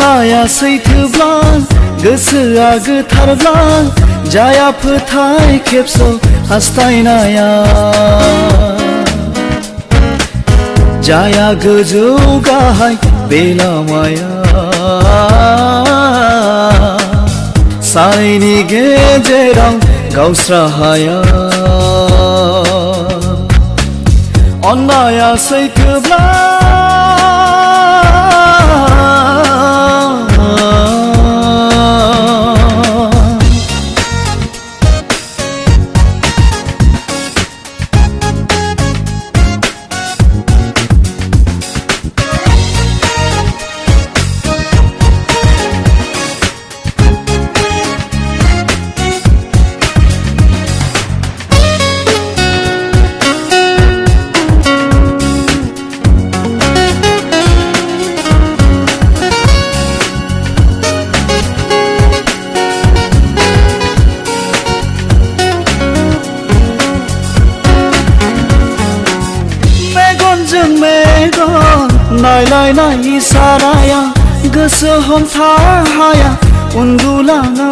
अन्नाया सैथोब्ला गोसोआ गोथारब्ला जाया फोथाय खेबस' हास्थायनाया जाया गोजौ गाहाय बे लामाया सानैनि गेजेराव गावस्राहाया अन्नाया सैथोब्ला नायलायनाय इसाराया गोसो हमथानो हाया उन्दुलाङा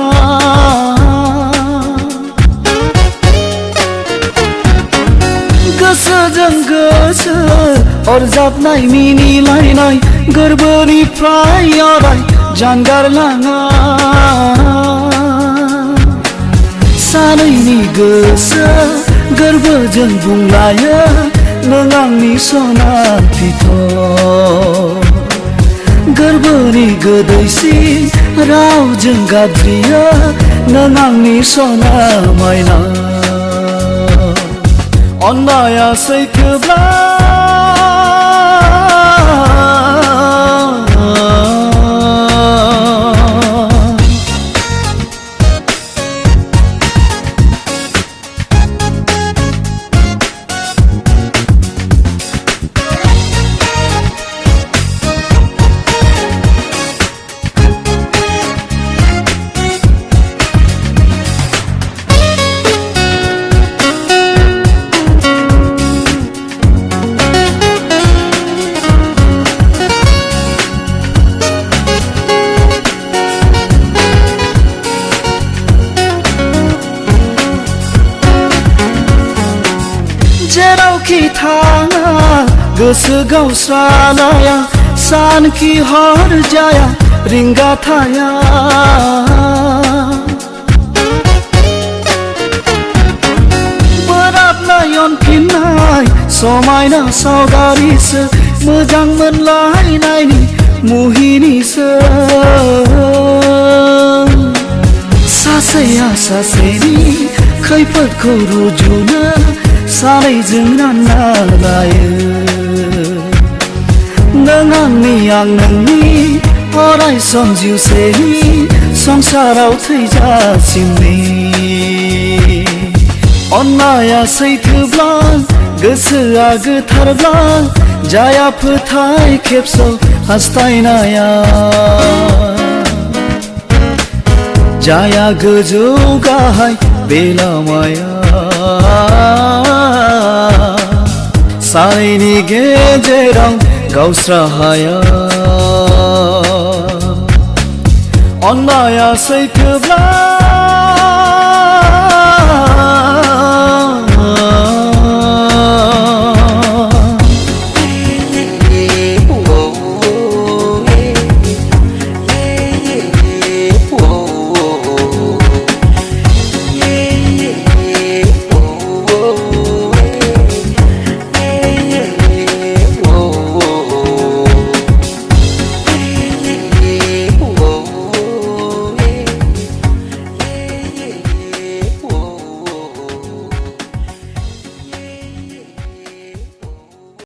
गोसोजों गोसो अरजाबनाय मिनिलायनाय गोरबोनिफ्राय अराय जानगारलाङा सानैनि गोसो गोरबोजों बुंलायो नों आंनि सना फिथर गोरबोनि गोदैसिन रावजों गाबज्रियो नों आंनि सना मायना अन्नाया सैथोब्ला जेरावखि थाङा गोसो गावस्रानाया सानखि हर जाया रिंगा थाया बोराबनाय अनफिननाय समायना सावगारिसो मोजां मोनलायनायनि मुहिनिसो सासेया सासेनि खैफोदखौ रुजुनो सानैजों रानना लायो नों आंनि आं नोंनि अराय सम जिउसेनि संसाराव थैजासिमनि अन्नाया सैथोब्ला गोसोआ गोथारब्ला जाया फोथाय खेबस' हास्थायनाया जाया गोजौ गाहाय बे लामाया सानैनि गेजेराव गावस्राहाया अन्नाया सैथोब्ला